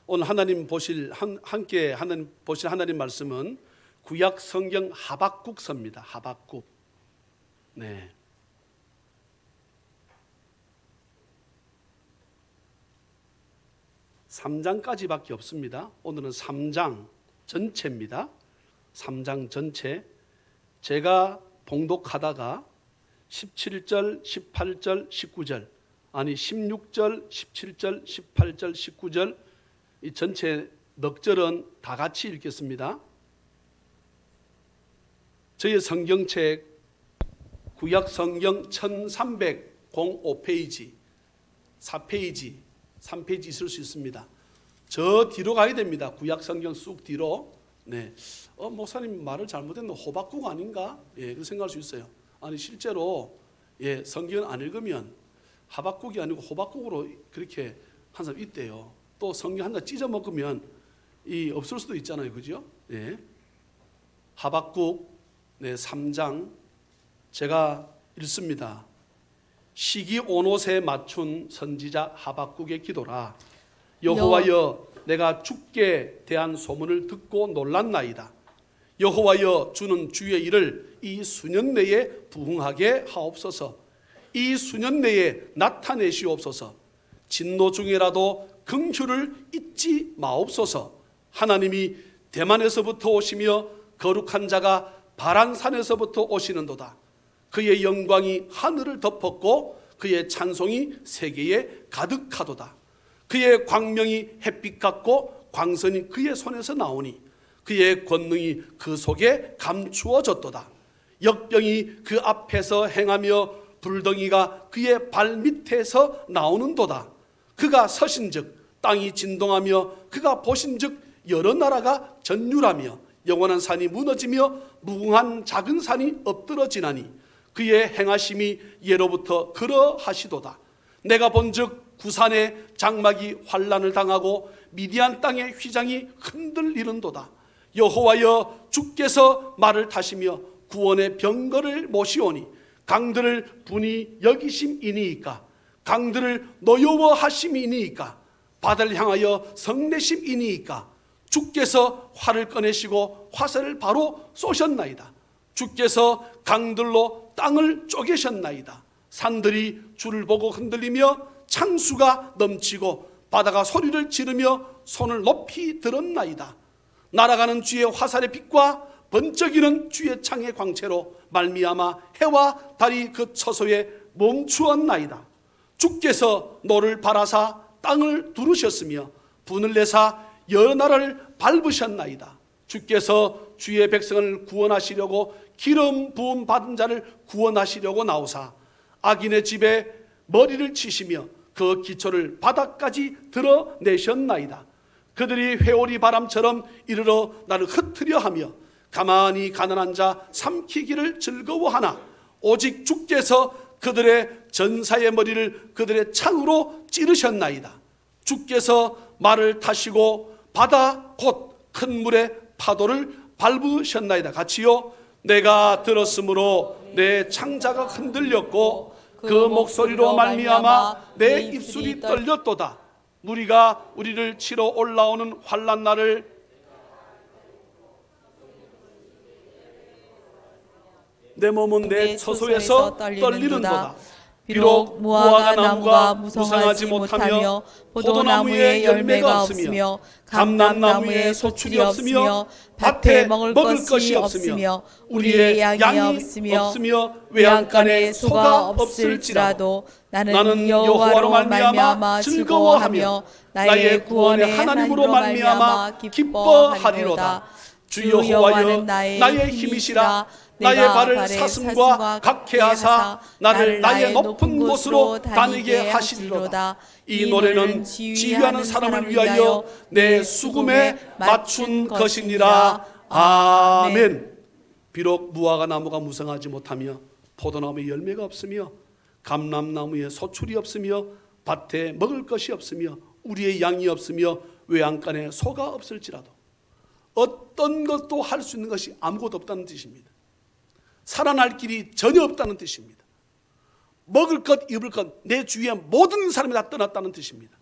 오늘 함께 하나님 보실 하나님 말씀은 구약 성경 하박국서입니다. 하박국. 네. 3장까지밖에 없습니다. 오늘은 3장 전체입니다. 3장 전체. 제가 봉독하다가 17절, 18절, 19절, 아니 16절, 17절, 18절, 19절 이 전체 넉 절은 다 같이 읽겠습니다. 저희 성경책 구약 성경 1305페이지 4페이지 3페이지 있을 수 있습니다. 저 뒤로 가야 됩니다. 구약 성경 쑥 뒤로. 네. 목사님 말을 잘못했나? 호박국 아닌가? 예, 그렇게 생각할 수 있어요. 아니 실제로 성경을 안 읽으면 하박국이 아니고 호박국으로 그렇게 한 사람 있대요. 또 성경 하나 찢어 먹으면 없을 수도 있잖아요, 그죠? 예. 하박국 3장 제가 읽습니다. 시기 온옷에 맞춘 선지자 하박국의 기도라. 여호와여, 내가 주께 대한 소문을 듣고 놀랐나이다. 여호와여, 주는 주의 일을 이 수년 내에 부응하게 하옵소서. 이 수년 내에 나타내시옵소서. 진노 중에라도 긍휼을 잊지 마옵소서. 하나님이 대만에서부터 오시며 거룩한 자가 바란산에서부터 오시는도다. 그의 영광이 하늘을 덮었고 그의 찬송이 세계에 가득하도다. 그의 광명이 햇빛 같고 광선이 그의 손에서 나오니 그의 권능이 그 속에 감추어졌도다. 역병이 그 앞에서 행하며 불덩이가 그의 발밑에서 나오는도다. 그가 서신즉 땅이 진동하며 그가 보신즉 여러 나라가 전율하며 영원한 산이 무너지며 무궁한 작은 산이 엎드러지나니 그의 행하심이 예로부터 그러하시도다. 내가 본즉 구산의 장막이 환난을 당하고 미디안 땅의 휘장이 흔들리는도다. 여호와여, 주께서 말을 타시며 구원의 병거를 모시오니 강들을 분이 여기심이니이까? 강들을 노여워하심이니이까? 바다를 향하여 성내심이니이까? 주께서 활을 꺼내시고 화살을 바로 쏘셨나이다. 주께서 강들로 땅을 쪼개셨나이다. 산들이 주를 보고 흔들리며 창수가 넘치고 바다가 소리를 지르며 손을 높이 들었나이다. 날아가는 주의 화살의 빛과 번쩍이는 주의 창의 광채로 말미암아 해와 달이 그 처소에 멈추었나이다. 주께서 너를 바라사 땅을 두르셨으며 분을 내사 여러 나라를 밟으셨나이다. 주께서 주의 백성을 구원하시려고 기름 부음 받은 자를 구원하시려고 나오사 악인의 집에 머리를 치시며 그 기초를 바닥까지 드러내셨나이다. 그들이 회오리 바람처럼 이르러 나를 흩트려 하며 가만히 가난한 자 삼키기를 즐거워하나 오직 주께서 그들의 전사의 머리를 그들의 창으로 찌르셨나이다. 주께서 말을 타시고 바다 곧 큰 물의 파도를 밟으셨나이다. 같이요. 내가 들었으므로 내 창자가 흔들렸고 그 목소리로 말미암아 내 입술이 떨렸도다. 무리가 우리를 치러 올라오는 환난 날을 내 몸은 내 처소에서 떨리는도다. 비록 무화과 나무가 무성하지 못하며 포도나무에 열매가 없으며 감람나무에 소출이 없으며 밭에 먹을 것이 없으며 우리의 양이 없으며 외양간에 소가 없을지라도 나는 여호와로 말미암아 즐거워하며 나의 구원의 하나님으로 말미암아 기뻐하리로다. 주 여호와여, 나의 힘이시라. 나의 발을 사슴과 같게 하사 나를 나의 높은 곳으로 다니게 하시리로다. 이 노래는 지휘하는 사람을 위하여 내 수금에 맞춘 것이니라. 아멘. 비록 무화과 나무가 무성하지 못하며 포도나무에 열매가 없으며 감람나무에 소출이 없으며 밭에 먹을 것이 없으며 우리의 양이 없으며 외양간에 소가 없을지라도 어떤 것도 할 수 있는 것이 아무것도 없다는 뜻입니다. 살아날 길이 전혀 없다는 뜻입니다. 먹을 것, 입을 것, 내 주위의 모든 사람이 다 떠났다는 뜻입니다.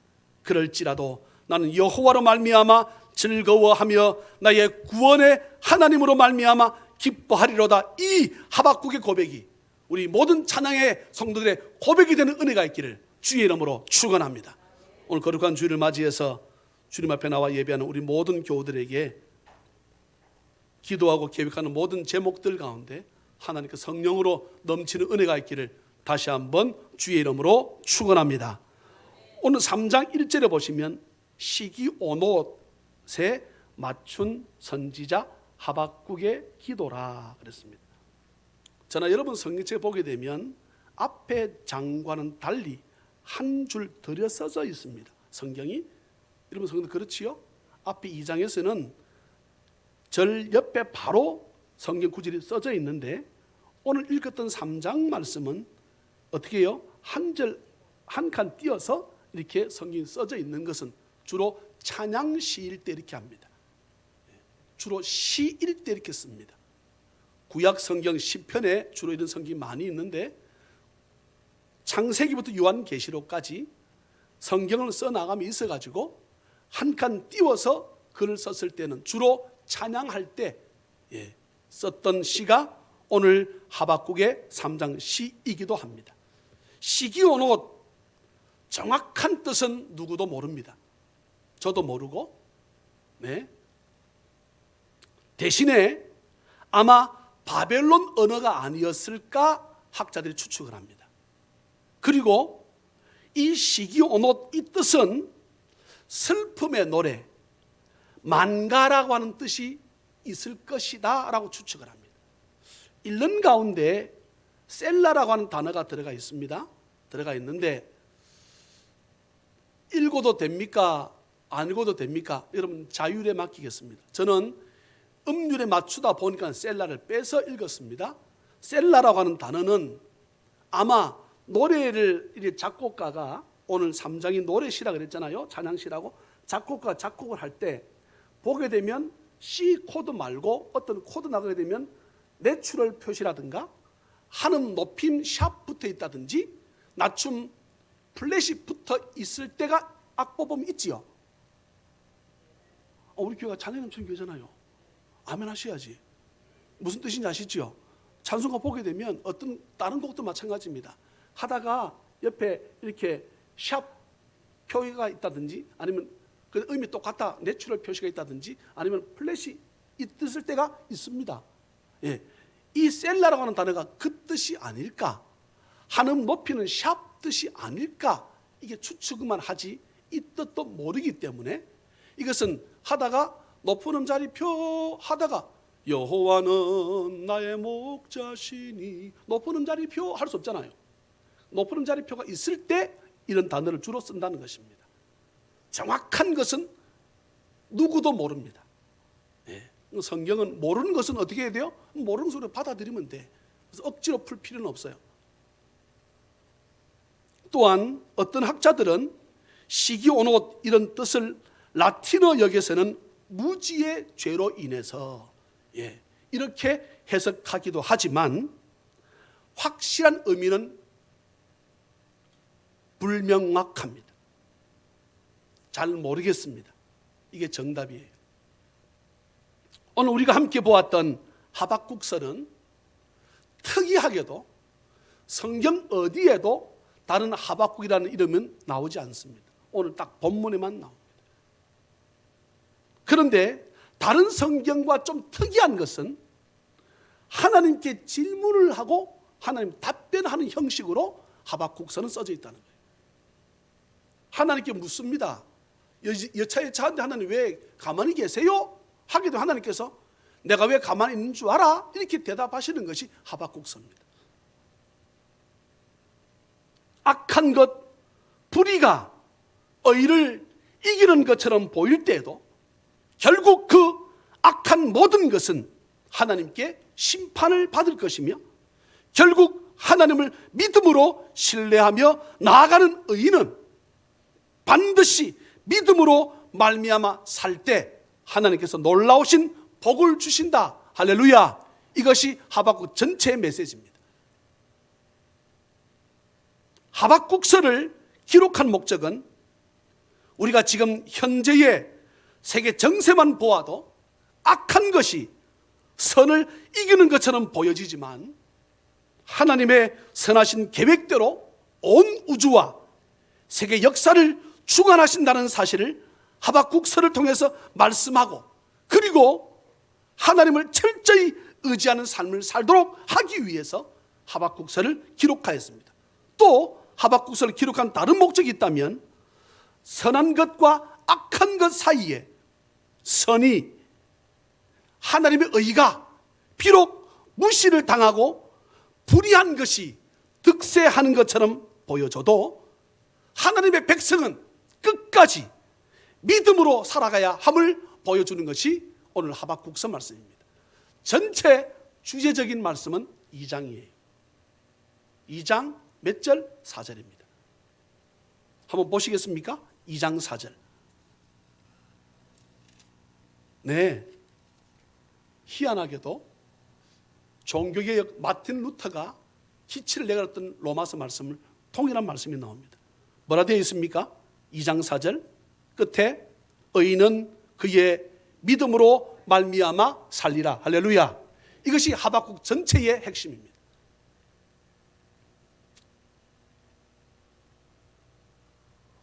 그럴지라도 나는 여호와로 말미암아 즐거워하며 나의 구원의 하나님으로 말미암아 기뻐하리로다. 이 하박국의 고백이 우리 모든 찬양의 성도들의 고백이 되는 은혜가 있기를 주의 이름으로 축원합니다. 오늘 거룩한 주일을 맞이해서 주님 앞에 나와 예배하는 우리 모든 교우들에게 기도하고 계획하는 모든 제목들 가운데 하나님께 성령으로 넘치는 은혜가 있기를 다시 한번 주의 이름으로 축원합니다. 오늘 3장 1절에 보시면 시기온옷에 맞춘 선지자 하박국의 기도라 그랬습니다. 저는 여러분 성경책에 보게 되면 앞에 장과는 달리 한 줄 들여 써져 있습니다. 성경이 여러분 성경 그렇지요? 앞에 2장에서는 절 옆에 바로 성경 구절이 써져 있는데 오늘 읽었던 3장 말씀은 어떻게 해요? 한 절 한 칸 띄어서 이렇게 성경이 써져 있는 것은 주로 찬양 시일 때 이렇게 합니다. 주로 시일 때 이렇게 씁니다. 구약 성경 시편에 주로 이런 성경이 많이 있는데 창세기부터 요한계시록까지 성경을 써나감이 있어가지고 한 칸 띄워서 글을 썼을 때는 주로 찬양할 때 썼던 시가 오늘 하박국의 3장 시이기도 합니다. 시기온옷 정확한 뜻은 누구도 모릅니다. 저도 모르고 대신에 아마 바벨론 언어가 아니었을까 학자들이 추측을 합니다. 그리고 이 시기온옷 이 뜻은 슬픔의 노래, 만가라고 하는 뜻이 있을 것이다 라고 추측을 합니다. 읽는 가운데 셀라라고 하는 단어가 들어가 있습니다. 들어가 있는데 읽어도 됩니까? 안 읽어도 됩니까? 여러분 자율에 맡기겠습니다. 저는 음률에 맞추다 보니까 셀라를 빼서 읽었습니다. 셀라라고 하는 단어는 아마 노래를 작곡가가 오늘 3장이 노래시라 그랬잖아요. 찬양시라고. 작곡가가 작곡을 할 때 보게 되면 C 코드 말고 어떤 코드 나가게 되면 내추럴 표시라든가 한음 높임 샵 붙어 있다든지 낮춤 플랫이 붙어 있을 때가 악보 보면 있지요. 우리 교회가 찬양이 넘치는 교회잖아요. 아멘 하셔야지. 무슨 뜻인지 아시죠? 찬송가 보게 되면 어떤 다른 곡도 마찬가지입니다. 하다가 옆에 이렇게 샵 표기가 있다든지 아니면 그 의미 똑같다 내추럴 표시가 있다든지 아니면 플랫이 있을 때가 있습니다. 이 셀라라고 하는 단어가 그 뜻이 아닐까? 한음 높이는 샵 뜻이 아닐까? 이게 추측만 하지 이 뜻도 모르기 때문에 이것은 하다가 높은 음자리표 하다가 여호와는 나의 목자시니 높은 음자리표 할 수 없잖아요. 높은 음자리표가 있을 때 이런 단어를 주로 쓴다는 것입니다. 정확한 것은 누구도 모릅니다. 성경은 모르는 것은 어떻게 해야 돼요? 모르는 소리를 받아들이면 돼. 그래서 억지로 풀 필요는 없어요. 또한 어떤 학자들은 시기온옷 이런 뜻을 라틴어 역에서는 무지의 죄로 인해서 이렇게 해석하기도 하지만 확실한 의미는 불명확합니다. 잘 모르겠습니다. 이게 정답이에요. 오늘 우리가 함께 보았던 하박국서는 특이하게도 성경 어디에도 다른 하박국이라는 이름은 나오지 않습니다. 오늘 딱 본문에만 나옵니다. 그런데 다른 성경과 좀 특이한 것은 하나님께 질문을 하고 하나님 답변하는 형식으로 하박국서는 써져 있다는 거예요. 하나님께 묻습니다. 여차여차한데 하나님 왜 가만히 계세요? 하기도 하나님께서 내가 왜 가만히 있는 줄 알아? 이렇게 대답하시는 것이 하박국서입니다. 악한 것, 불의가 의를 이기는 것처럼 보일 때에도 결국 그 악한 모든 것은 하나님께 심판을 받을 것이며 결국 하나님을 믿음으로 신뢰하며 나아가는 의인은 반드시 믿음으로 말미암아 살 때 하나님께서 놀라우신 복을 주신다. 할렐루야. 이것이 하박국 전체의 메시지입니다. 하박국서를 기록한 목적은 우리가 지금 현재의 세계 정세만 보아도 악한 것이 선을 이기는 것처럼 보여지지만 하나님의 선하신 계획대로 온 우주와 세계 역사를 주관하신다는 사실을 하박국서를 통해서 말씀하고, 그리고 하나님을 철저히 의지하는 삶을 살도록 하기 위해서 하박국서를 기록하였습니다. 또 하박국서를 기록한 다른 목적이 있다면 선한 것과 악한 것 사이에 선이, 하나님의 의가 비록 무시를 당하고 불의한 것이 득세하는 것처럼 보여져도 하나님의 백성은 끝까지 믿음으로 살아가야 함을 보여주는 것이 오늘 하박국서 말씀입니다. 전체 주제적인 말씀은 2장이에요. 2장 몇 절? 4절입니다. 한번 보시겠습니까? 2장 4절. 네, 희한하게도 종교개혁 마틴 루터가 기치를 내걸었던 로마서 말씀을 통일한 말씀이 나옵니다. 뭐라 되어 있습니까? 2장 4절 끝에 의인은 그의 믿음으로 말미암아 살리라. 할렐루야. 이것이 하박국 전체의 핵심입니다.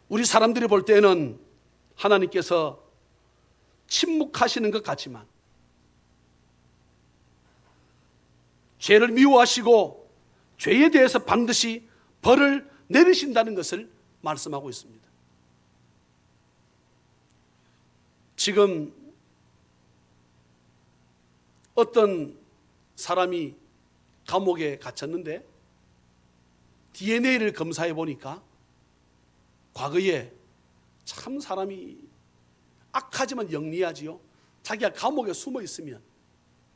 우리 사람들이 볼 때는 하나님께서 침묵하시는 것 같지만 죄를 미워하시고 죄에 대해서 반드시 벌을 내리신다는 것을 말씀하고 있습니다. 지금 어떤 사람이 감옥에 갇혔는데 DNA를 검사해 보니까 과거에 참 사람이 악하지만 영리하지요. 자기가 감옥에 숨어 있으면,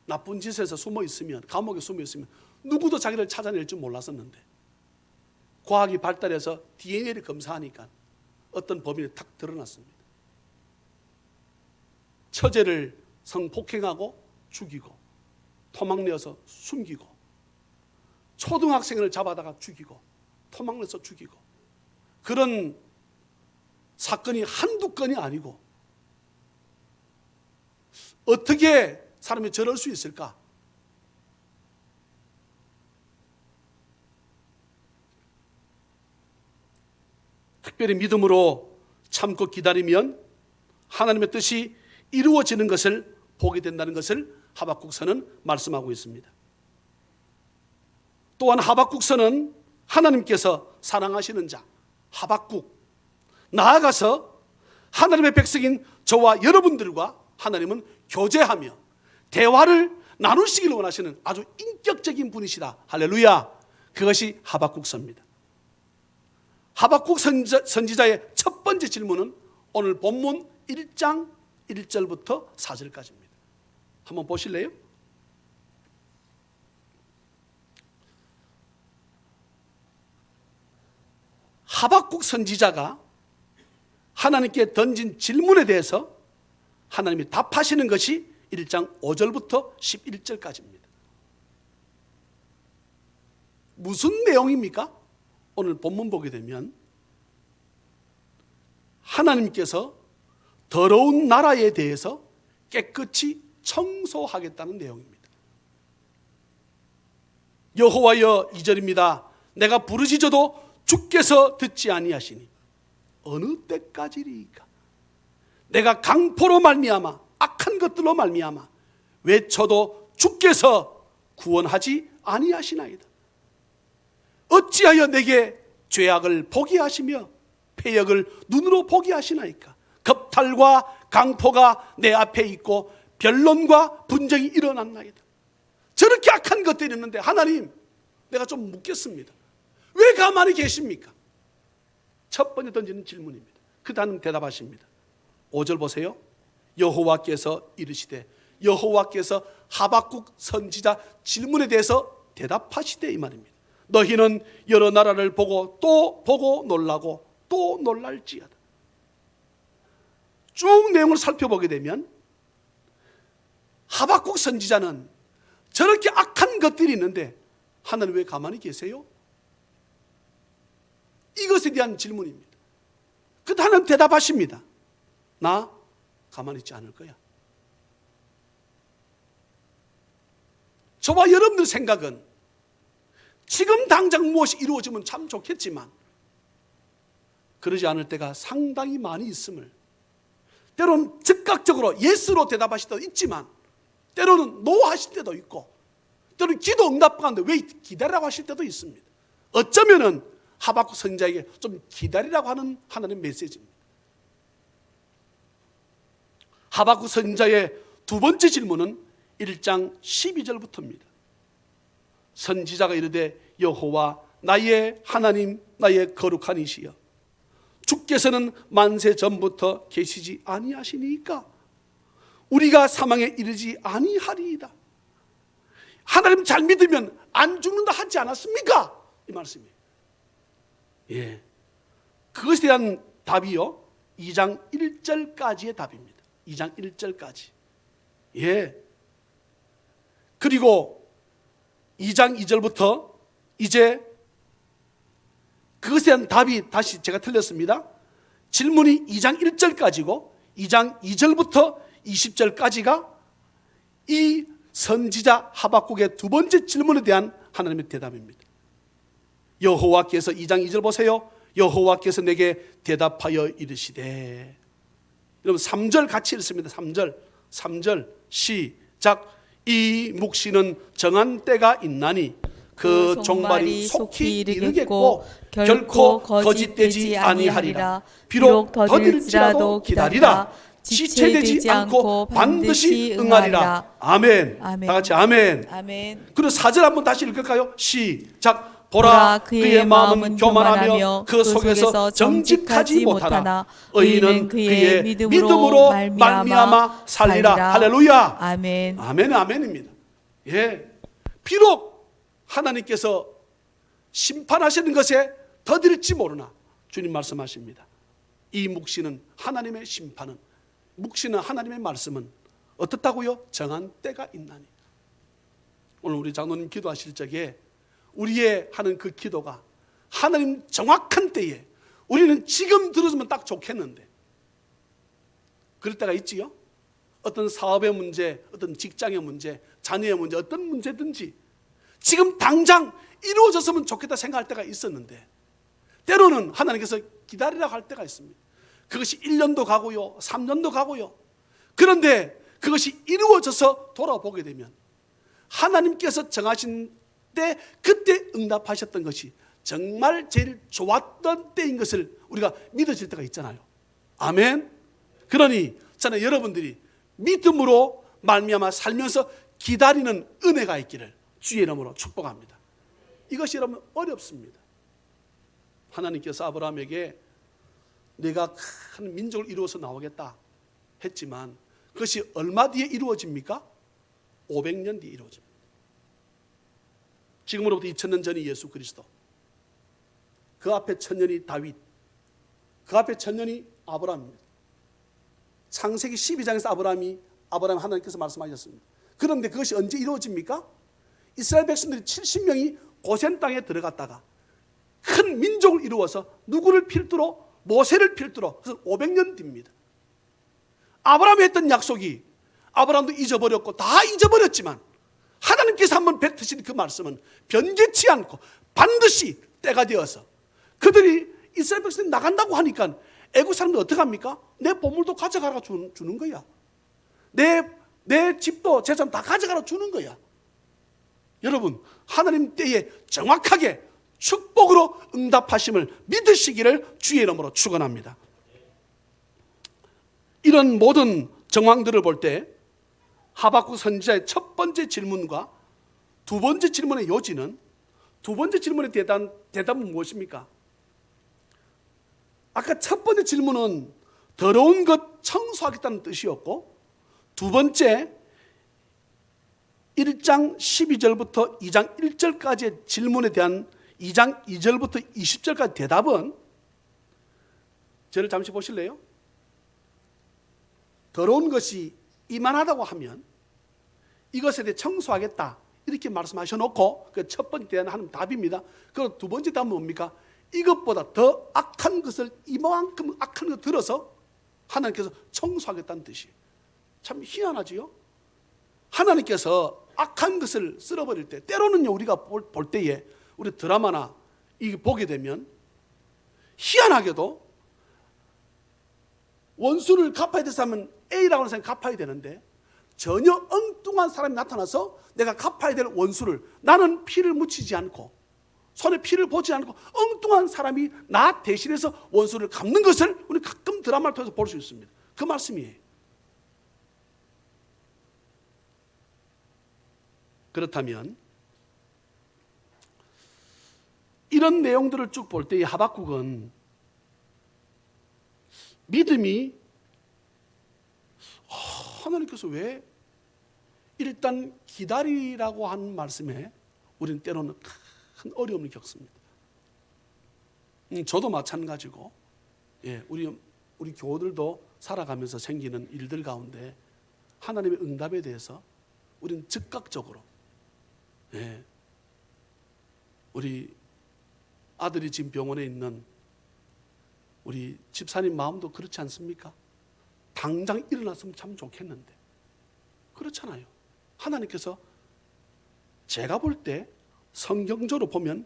나쁜 짓에서 숨어 있으면, 감옥에 숨어 있으면 누구도 자기를 찾아낼 줄 몰랐었는데 과학이 발달해서 DNA를 검사하니까 어떤 범인이 탁 드러났습니다. 처제를 성폭행하고 죽이고 토막내어서 숨기고 초등학생을 잡아다가 죽이고 토막내서 죽이고, 그런 사건이 한두 건이 아니고 어떻게 사람이 저럴 수 있을까? 특별히 믿음으로 참고 기다리면 하나님의 뜻이 이루어지는 것을 보게 된다는 것을 하박국서는 말씀하고 있습니다. 또한 하박국서는 하나님께서 사랑하시는 자, 하박국, 나아가서 하나님의 백성인 저와 여러분들과 하나님은 교제하며 대화를 나누시길 원하시는 아주 인격적인 분이시다. 할렐루야. 그것이 하박국서입니다. 하박국 선지자의 첫 번째 질문은 오늘 본문 1장 1절부터 4절까지입니다. 한번 보실래요? 하박국 선지자가 하나님께 던진 질문에 대해서 하나님이 답하시는 것이 1장 5절부터 11절까지입니다. 무슨 내용입니까? 오늘 본문 보게 되면 하나님께서 더러운 나라에 대해서 깨끗이 청소하겠다는 내용입니다. 여호와여, 2절입니다. 내가 부르짖어도 주께서 듣지 아니하시니 어느 때까지리이까? 내가 강포로 말미암아 악한 것들로 말미암아 외쳐도 주께서 구원하지 아니하시나이다. 어찌하여 내게 죄악을 보게 하시며 패역을 눈으로 보게 하시나이까? 겁탈과 강포가 내 앞에 있고 변론과 분쟁이 일어났나이다. 저렇게 악한 것들이 있는데 하나님, 내가 좀 묻겠습니다. 왜 가만히 계십니까? 첫 번째 던지는 질문입니다. 그 다음 대답하십니다. 5절 보세요. 여호와께서 이르시되, 여호와께서 하박국 선지자 질문에 대해서 대답하시되, 이 말입니다. 너희는 여러 나라를 보고 또 보고 놀라고 또 놀랄지어다. 쭉 내용을 살펴보게 되면 하박국 선지자는 저렇게 악한 것들이 있는데 하나님 왜 가만히 계세요? 이것에 대한 질문입니다. 그때 하나님 대답하십니다. 나 가만히 있지 않을 거야. 저와 여러분들 생각은 지금 당장 무엇이 이루어지면 참 좋겠지만 그러지 않을 때가 상당히 많이 있음을, 때로는 즉각적으로 예스로 대답하실 때도 있지만 때로는 노 하실 때도 있고, 때로는 기도 응답하는데 왜 기다리라고 하실 때도 있습니다. 어쩌면은 하박국 선지자에게 좀 기다리라고 하는 하나님의 메시지입니다. 하박국 선지자의 두 번째 질문은 1장 12절부터입니다. 선지자가 이르되 여호와 나의 하나님 나의 거룩한 이시여, 주께서는 만세 전부터 계시지 아니하시니까 우리가 사망에 이르지 아니하리이다. 하나님 잘 믿으면 안 죽는다 하지 않았습니까? 이 말씀이에요. 예, 그것에 대한 답이요 2장 1절까지의 답입니다. 2장 1절까지. 예. 그리고 2장 2절부터 이제 그것에 대한 답이 다시 제가 틀렸습니다. 질문이 2장 1절까지고 2장 2절부터 20절까지가 이 선지자 하박국의 두 번째 질문에 대한 하나님의 대답입니다. 여호와께서 2장 2절 보세요. 여호와께서 내게 대답하여 이르시되, 여러분 3절 같이 읽습니다. 3절 시작. 이 묵시는 정한 때가 있나니 그 종말이 속히 이르겠고 결코 거짓되지 아니하리라. 비록 더딜지라도 기다리라. 지체되지 않고 반드시 응하리라. 아멘. 다 같이 아멘. 아멘. 그리고 4절 한번 다시 읽을까요? 시작. 보라 그의 마음은 교만하며 그 속에서 정직하지 못하나 의인은 그의 믿음으로 말미암아 살리라. 할렐루야. 아멘. 아멘. 아멘입니다. 예, 비록 하나님께서 심판하시는 것에 더딜지 모르나 주님 말씀하십니다. 이 묵시는 하나님의 심판은, 묵시는 하나님의 말씀은 어떻다고요? 정한 때가 있나니. 오늘 우리 장로님 기도하실 적에 우리의 하는 그 기도가 하나님 정확한 때에, 우리는 지금 들어주면 딱 좋겠는데 그럴 때가 있지요. 어떤 사업의 문제, 어떤 직장의 문제, 자녀의 문제, 어떤 문제든지 지금 당장 이루어졌으면 좋겠다 생각할 때가 있었는데 때로는 하나님께서 기다리라고 할 때가 있습니다. 그것이 1년도 가고요 3년도 가고요. 그런데 그것이 이루어져서 돌아보게 되면 하나님께서 정하신 때 그때 응답하셨던 것이 정말 제일 좋았던 때인 것을 우리가 믿어질 때가 있잖아요. 아멘. 그러니 저는 여러분들이 믿음으로 말미암아 살면서 기다리는 은혜가 있기를 주의 이름으로 축복합니다. 이것이 여러분 어렵습니다. 하나님께서 아브라함에게 내가 큰 민족을 이루어서 나오겠다 했지만 그것이 얼마 뒤에 이루어집니까? 500년 뒤에 이루어집니다. 지금으로부터 2000년 전이 예수 그리스도, 그 앞에 1000년이 다윗, 그 앞에 1000년이 아브라함입니다. 창세기 12장에서 아브라함 하나님께서 말씀하셨습니다. 그런데 그것이 언제 이루어집니까? 이스라엘 백성들이 70명이 고센 땅에 들어갔다가 큰 민족을 이루어서 누구를 필두로? 모세를 필두로. 그래서 500년 뒤입니다. 아브라함이 했던 약속이 아브라함도 잊어버렸고 다 잊어버렸지만 하나님께서 한번 뱉으신 그 말씀은 변개치 않고 반드시 때가 되어서 그들이 이스라엘 백성이 나간다고 하니까 애국 사람들 어떻게 합니까? 내 보물도 가져가라 주는 거야. 내 집도 재산 다 가져가라 주는 거야. 여러분, 하나님 때에 정확하게 축복으로 응답하심을 믿으시기를 주의 이름으로 축원합니다. 이런 모든 정황들을 볼 때 하박국 선지자의 첫 번째 질문과 두 번째 질문의 요지는, 두 번째 질문의 대답은 무엇입니까? 아까 첫 번째 질문은 더러운 것 청소하겠다는 뜻이었고, 두 번째 1장 12절부터 2장 1절까지의 질문에 대한 2장 2절부터 20절까지 대답은, 저를 잠시 보실래요? 더러운 것이 이만하다고 하면 이것에 대해 청소하겠다 이렇게 말씀하셔놓고 그 첫 번째 대한 하는 답입니다. 그리고 두 번째 답은 뭡니까? 이것보다 더 악한 것을 이만큼 악한 것 들어서 하나님께서 청소하겠다는 뜻이에요. 참 희한하지요? 하나님께서 악한 것을 쓸어버릴 때, 때로는요 우리가 볼 때에 우리 드라마나 이게 보게 되면 희한하게도 원수를 갚아야 될 사람은 A라고 하는 사람이 갚아야 되는데 전혀 엉뚱한 사람이 나타나서 내가 갚아야 될 원수를, 나는 피를 묻히지 않고 손에 피를 보지 않고 엉뚱한 사람이 나 대신해서 원수를 갚는 것을 우리 가끔 드라마를 통해서 볼 수 있습니다. 그 말씀이에요. 그렇다면 이런 내용들을 쭉 볼 때 이 하박국은 믿음이 하나님께서 왜 일단 기다리라고 한 말씀에 우리는 때로는 큰 어려움을 겪습니다. 저도 마찬가지고, 우리 교우들도 살아가면서 생기는 일들 가운데 하나님의 응답에 대해서 우리는 즉각적으로, 우리 아들이 지금 병원에 있는 우리 집사님 마음도 그렇지 않습니까? 당장 일어났으면 참 좋겠는데 그렇잖아요. 하나님께서 제가 볼 때 성경적으로 보면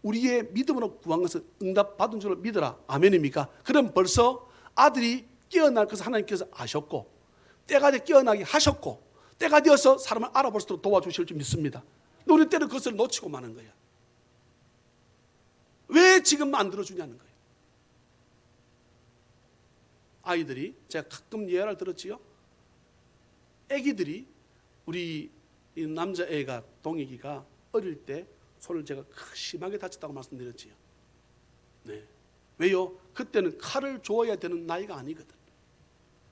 우리의 믿음으로 구한 것을 응답받은 줄로 믿어라. 아멘입니까? 그럼 벌써 아들이 깨어날 것을 하나님께서 아셨고 때가 돼 깨어나게 하셨고 때가 되어서 사람을 알아볼 수 있도록 도와주실 줄 믿습니다. 근데 우리 때는 그것을 놓치고 마는 거야. 왜 지금 안 들어주냐는 거예요. 아이들이, 제가 가끔 예화를 들었지요. 애기들이, 우리 이 남자애가 동익이가 어릴 때 손을 제가 심하게 다쳤다고 말씀드렸지요. 네. 왜요? 그때는 칼을 줘야 되는 나이가 아니거든.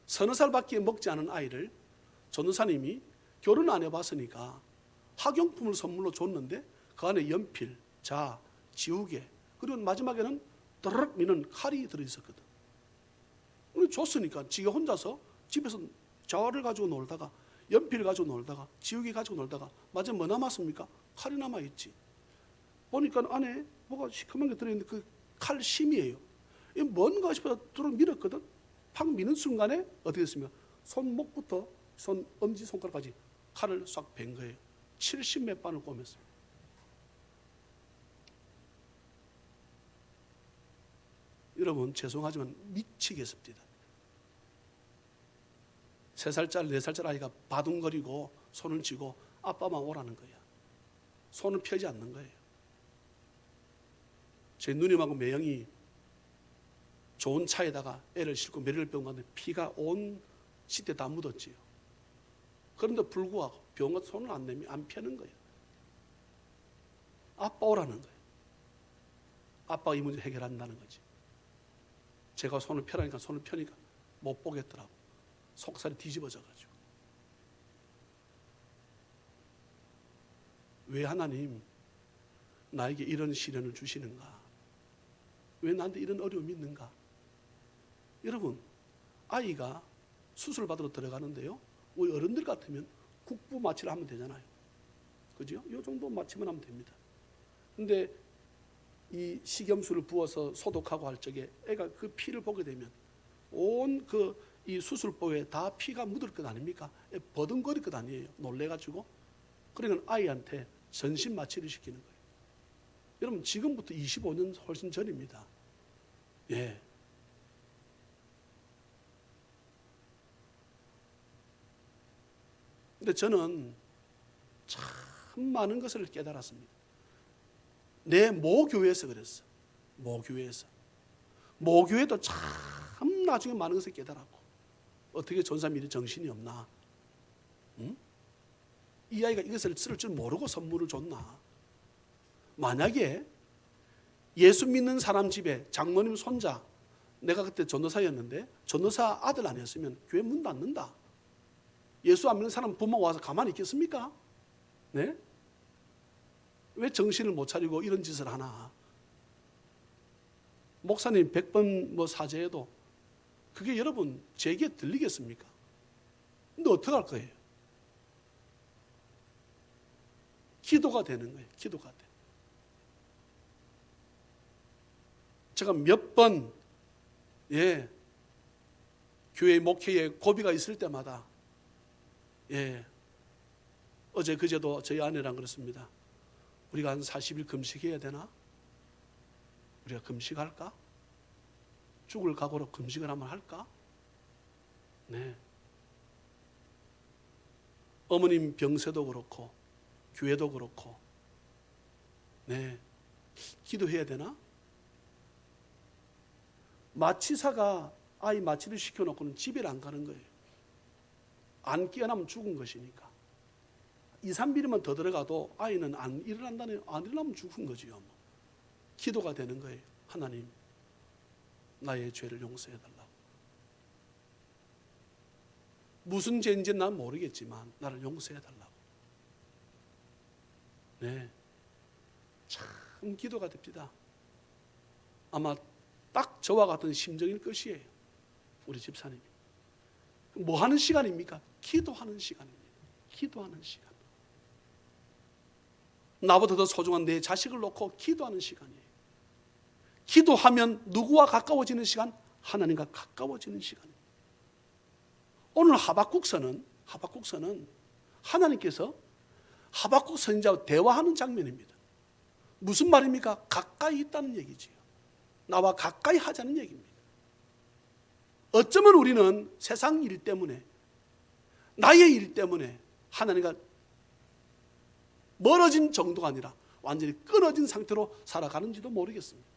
서너 살밖에 먹지 않은 아이를 전도사님이 결혼 안 해봤으니까 학용품을 선물로 줬는데 그 안에 연필, 자, 지우개, 그리고 마지막에는 드르륵 미는 칼이 들어있었거든. 줬으니까 지가 혼자서 집에서 자화를 가지고 놀다가 연필을 가지고 놀다가 지우개 가지고 놀다가 마지막에 뭐 남았습니까? 칼이 남아있지. 보니까 안에 뭐가 시커먼 게 들어있는데 그 칼심이에요. 이 뭔가 싶어서 들어 밀었거든. 팍 미는 순간에 어떻게 됐습니까? 손목부터 손 엄지손가락까지 칼을 싹 벤 거예요. 70몇 반을 꿰맸어요. 여러분 죄송하지만 미치겠습니다. 3살짜리 4살짜리 아이가 바둥거리고 손을 쥐고 아빠만 오라는 거야. 손을 펴지 않는 거예요. 제 누님하고 매형이 좋은 차에다가 애를 싣고 메릴병 갔는데 피가 온 시대 다 묻었지요. 그런데 불구하고 병원 가서 손을 안 펴는 거예요. 아빠 오라는 거예요. 아빠가 이 문제 해결한다는 거지. 제가 손을 펴라니까 손을 펴니까 못 보겠더라고. 속살이 뒤집어져가지고. 왜 하나님 나에게 이런 시련을 주시는가? 왜 나한테 이런 어려움이 있는가? 여러분, 아이가 수술 받으러 들어가는데요, 우리 어른들 같으면 국부 마취를 하면 되잖아요. 그죠? 이 정도 마취만 하면 됩니다. 근데 이 식염수를 부어서 소독하고 할 적에 애가 그 피를 보게 되면 온 이 수술복에 다 피가 묻을 것 아닙니까? 버둥거릴 것 아니에요. 놀래가지고. 그러니까 아이한테 전신 마취를 시키는 거예요. 여러분 지금부터 25년 훨씬 전입니다. 예. 근데 저는 참 많은 것을 깨달았습니다. 내 모교회에서 그랬어. 모교회도 참 나중에 많은 것을 깨달았고, 어떻게 전사님이 정신이 없나? 응? 이 아이가 이것을 쓸 줄 모르고 선물을 줬나? 만약에 예수 믿는 사람 집에 장모님 손자, 내가 그때 전도사였는데 전도사 아들 아니었으면 교회 문 닫는다. 예수 안 믿는 사람 부모가 와서 가만히 있겠습니까? 네? 왜 정신을 못 차리고 이런 짓을 하나? 목사님 100번 사죄해도 그게 여러분 제게 들리겠습니까? 근데 어떻게 할 거예요? 기도가 되는 거예요. 기도가 돼. 제가 몇 번 교회 목회에 고비가 있을 때마다 어제 그제도 저희 아내랑 그렇습니다. 우리가 한 40일 금식해야 되나? 우리가 금식할까? 죽을 각오로 금식을 한번 할까? 네. 어머님 병세도 그렇고 교회도 그렇고 기도해야 되나? 마취사가 아이 마취를 시켜놓고는 집에를 안 가는 거예요. 안 깨어나면 죽은 것이니까. 2, 3일이면 더 들어가도 아이는 안 일어난다네요. 안 일어나면 죽은 거지요. 기도가 되는 거예요. 하나님, 나의 죄를 용서해달라고. 무슨 죄인지는 난 모르겠지만 나를 용서해달라고. 참 기도가 됩니다. 아마 딱 저와 같은 심정일 것이에요. 우리 집사님이. 뭐 하는 시간입니까? 기도하는 시간입니다. 기도하는 시간. 나보다 더 소중한 내 자식을 놓고 기도하는 시간이에요. 기도하면 누구와 가까워지는 시간? 하나님과 가까워지는 시간입니다. 오늘 하박국서는 하나님께서 하박국 선지자와 대화하는 장면입니다. 무슨 말입니까? 가까이 있다는 얘기지요. 나와 가까이 하자는 얘기입니다. 어쩌면 우리는 세상 일 때문에, 나의 일 때문에 하나님과 멀어진 정도가 아니라 완전히 끊어진 상태로 살아가는지도 모르겠습니다.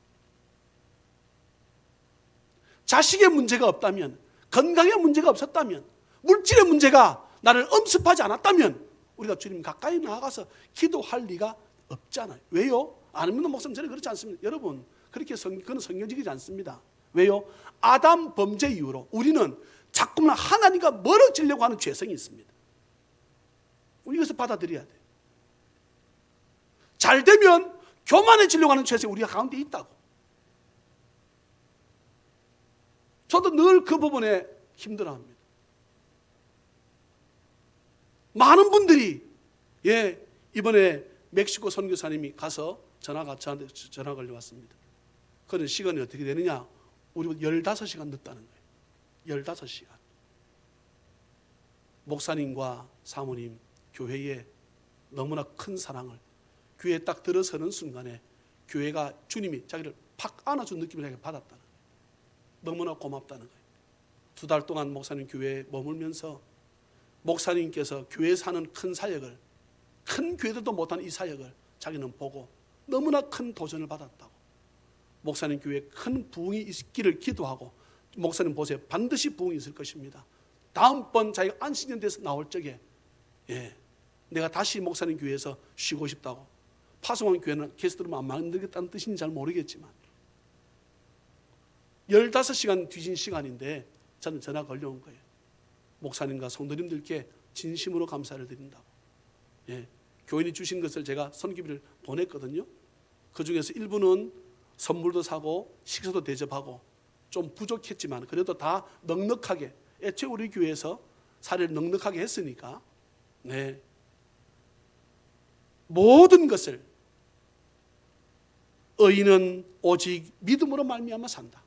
자식의 문제가 없다면, 건강의 문제가 없었다면, 물질의 문제가 나를 엄습하지 않았다면 우리가 주님 가까이 나아가서 기도할 리가 없잖아요. 왜요? 안 믿는 목사님 저는 그렇지 않습니다. 여러분, 그건 성경적이지 않습니다. 왜요? 아담 범죄 이후로 우리는 자꾸만 하나님과 멀어지려고 하는 죄성이 있습니다. 우리 이것을 받아들여야 돼요. 잘 되면 교만해지려고 하는 죄성이 우리가 가운데 있다고. 저도 늘 그 부분에 힘들어합니다. 많은 분들이 이번에 멕시코 선교사님이 가서 저한테 전화 걸려왔습니다. 그런 시간이 어떻게 되느냐? 우리 15시간 늦다는 거예요. 15시간. 목사님과 사모님, 교회에 너무나 큰 사랑을, 교회에 딱 들어서는 순간에 교회가 주님이 자기를 팍 안아준 느낌을 자기가 받았다는 거예요. 너무나 고맙다는 거예요. 2달 동안 목사님 교회에 머물면서 목사님께서 교회에서 하는 큰 사역을, 큰 교회들도 못하는 이 사역을 자기는 보고 너무나 큰 도전을 받았다고. 목사님 교회에 큰 부흥이 있기를 기도하고, 목사님 보세요, 반드시 부흥이 있을 것입니다. 다음번 자기가 안식년 돼서 나올 적에 내가 다시 목사님 교회에서 쉬고 싶다고. 파송한 교회는 게스트로 안 만들겠다는 뜻인지 잘 모르겠지만 15시간 뒤진 시간인데 저는 전화가 걸려온 거예요. 목사님과 성도님들께 진심으로 감사를 드린다고. 교인이 주신 것을 제가 선교비를 보냈거든요. 그 중에서 일부는 선물도 사고 식사도 대접하고 좀 부족했지만 그래도 다 넉넉하게, 애초에 우리 교회에서 사례를 넉넉하게 했으니까 모든 것을, 의인은 오직 믿음으로 말미암아 산다.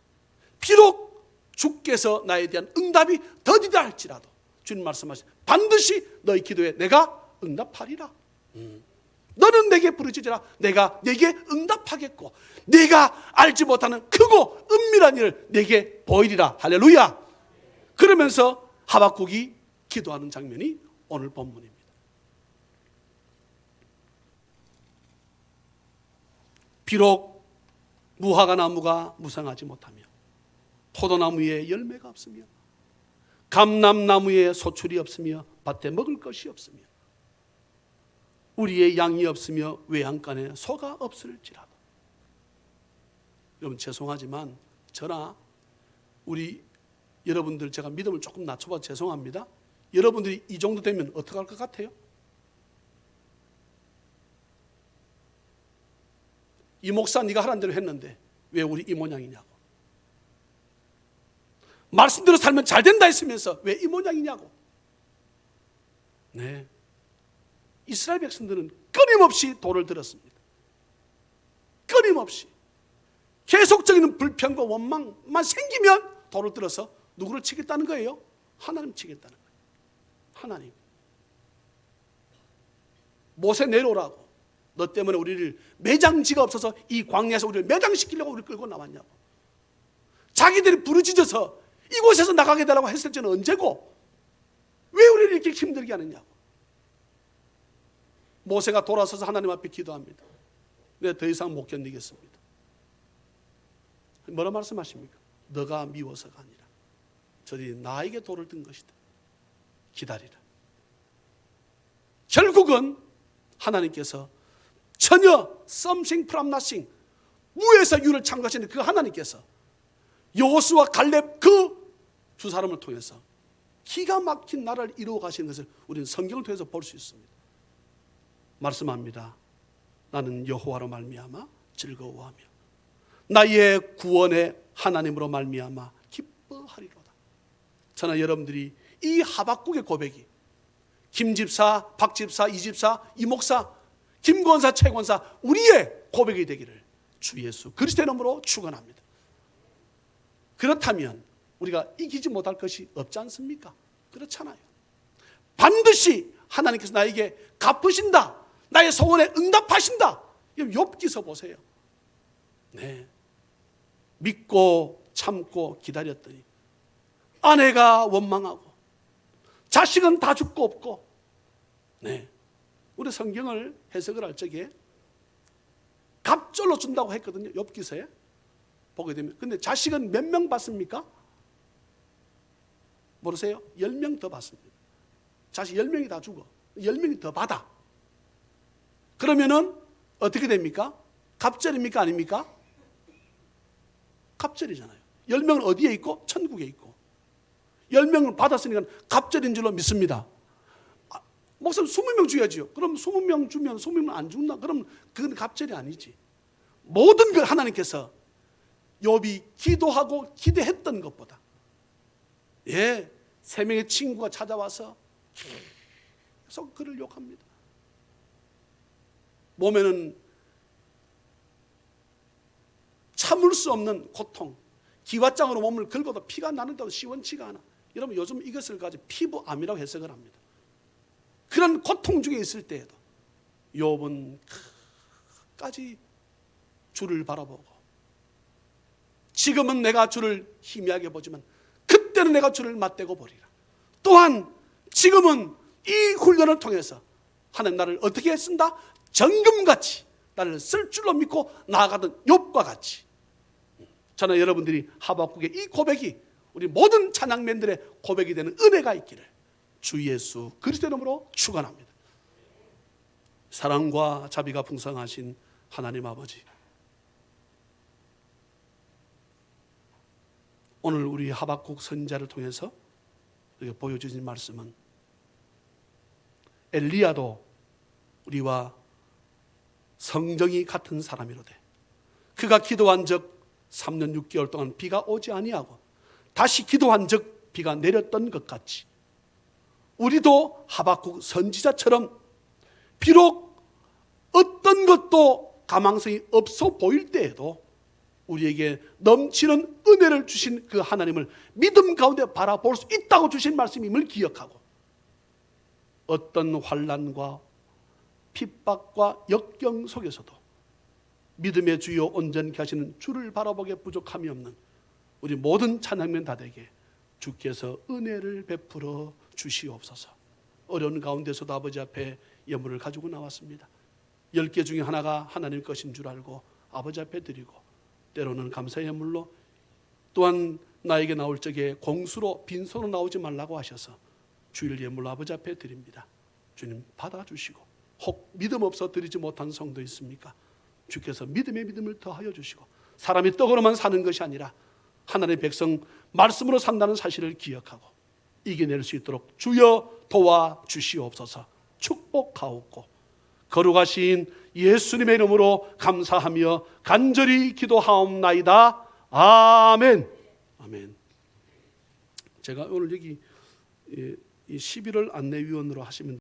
비록 주께서 나에 대한 응답이 더디다 할지라도 주님 말씀하신 반드시 너희 기도에 내가 응답하리라. 너는 내게 부르짖으라. 내가 내게 응답하겠고 내가 알지 못하는 크고 은밀한 일을 내게 보이리라. 할렐루야. 그러면서 하박국이 기도하는 장면이 오늘 본문입니다. 비록 무화과 나무가 무성하지 못하며 포도나무에 열매가 없으며 감람나무에 소출이 없으며 밭에 먹을 것이 없으며 우리의 양이 없으며 외양간에 소가 없을지라도. 여러분 죄송하지만 저나 우리 여러분들, 제가 믿음을 조금 낮춰봐 죄송합니다. 여러분들이 이 정도 되면 어떻게 할 것 같아요? 이 목사 네가 하라는 대로 했는데 왜 우리 이 모양이냐고. 말씀대로 살면 잘 된다 했으면서 왜 이 모양이냐고. 이스라엘 백성들은 끊임없이 돌을 들었습니다. 끊임없이. 계속적인 불평과 원망만 생기면 돌을 들어서 누구를 치겠다는 거예요? 하나님 치겠다는 거예요. 하나님. 모세 내려오라고. 너 때문에 우리를 매장지가 없어서 이 광야에서 우리를 매장시키려고 우리를 끌고 나왔냐고. 자기들이 부르짖어서 이곳에서 나가게 되라고 했을 때는 언제고 왜 우리를 이렇게 힘들게 하느냐고. 모세가 돌아서서 하나님 앞에 기도합니다. 내가 더 이상 못 견디겠습니다. 뭐라 말씀하십니까? 너가 미워서가 아니라 저들이 나에게 돌을 든 것이다. 기다리라. 결국은 하나님께서 전혀 something from nothing, 무에서 유를 창조하시는 그 하나님께서 여호수아 갈렙 그 두 사람을 통해서 기가 막힌 나라를 이루어 가시는 것을 우리는 성경을 통해서 볼 수 있습니다. 말씀합니다. 나는 여호와로 말미암아 즐거워하며 나의 구원의 하나님으로 말미암아 기뻐하리로다. 저는 여러분들이 이 하박국의 고백이 김 집사, 박 집사, 이 집사, 이 목사, 김 권사, 최 권사 우리의 고백이 되기를 주 예수 그리스도의 이름으로 축원합니다. 그렇다면 우리가 이기지 못할 것이 없지 않습니까? 그렇잖아요. 반드시 하나님께서 나에게 갚으신다. 나의 소원에 응답하신다. 욥기서 보세요. 네. 믿고 참고 기다렸더니 아내가 원망하고 자식은 다 죽고 없고. 네. 우리 성경을 해석을 할 적에 갑절로 준다고 했거든요. 욥기서에 보게 되면. 근데 자식은 몇 명 받습니까? 모르세요? 10명 더 받습니다. 자식 10명이 다 죽어. 10명이 더 받아. 그러면은 어떻게 됩니까? 갑절입니까? 아닙니까? 갑절이잖아요. 10명은 어디에 있고? 천국에 있고. 10명을 받았으니까 갑절인 줄로 믿습니다. 목사님 20명 줘야지요. 그럼 20명 주면 20명 안 죽나? 그럼 그건 갑절이 아니지. 모든 걸 하나님께서 욥이 기도하고 기대했던 것보다 3명의 친구가 찾아와서 계속 그를 욕합니다. 몸에는 참을 수 없는 고통, 기왓장으로 몸을 긁어도 피가 나는데도 시원치가 않아. 여러분 요즘 이것을 가지고 피부암이라고 해석을 합니다. 그런 고통 중에 있을 때에도 욥은 끝까지 주를 바라보고 지금은 내가 주를 희미하게 보지만 그때는 내가 주를 맞대고 보리라. 또한 지금은 이 훈련을 통해서 하나님 나를 어떻게 쓴다? 정금같이 나를 쓸 줄로 믿고 나아가던 욥과 같이. 저는 여러분들이 하박국의 이 고백이 우리 모든 찬양맨들의 고백이 되는 은혜가 있기를 주 예수 그리스도의 이름으로 축원합니다. 사랑과 자비가 풍성하신 하나님 아버지, 오늘 우리 하박국 선지자를 통해서 보여주신 말씀은 엘리야도 우리와 성정이 같은 사람이로되 그가 기도한 적 3년 6개월 동안 비가 오지 아니하고 다시 기도한 적 비가 내렸던 것 같이 우리도 하박국 선지자처럼 비록 어떤 것도 가망성이 없어 보일 때에도 우리에게 넘치는 은혜를 주신 그 하나님을 믿음 가운데 바라볼 수 있다고 주신 말씀임을 기억하고 어떤 환난과 핍박과 역경 속에서도 믿음의 주요 온전케 하시는 주를 바라보기에 부족함이 없는 우리 모든 찬양맨 다되게 주께서 은혜를 베풀어 주시옵소서. 어려운 가운데서도 아버지 앞에 예물을 가지고 나왔습니다. 10개 중에 하나가 하나님 것인 줄 알고 아버지 앞에 드리고 때로는 감사의 예물로 또한 나에게 나올 적에 공수로 빈손으로 나오지 말라고 하셔서 주일 예물로 아버지 앞에 드립니다. 주님 받아주시고 혹 믿음 없어 드리지 못한 성도 있습니까? 주께서 믿음의 믿음을 더하여 주시고 사람이 떡으로만 사는 것이 아니라 하나님의 백성 말씀으로 산다는 사실을 기억하고 이겨낼 수 있도록 주여 도와주시옵소서. 축복하옵고 거룩하신 예수님의 이름으로 감사하며 간절히 기도하옵나이다. 아멘. 아멘. 제가 오늘 여기 이 11월 안내위원으로 하시면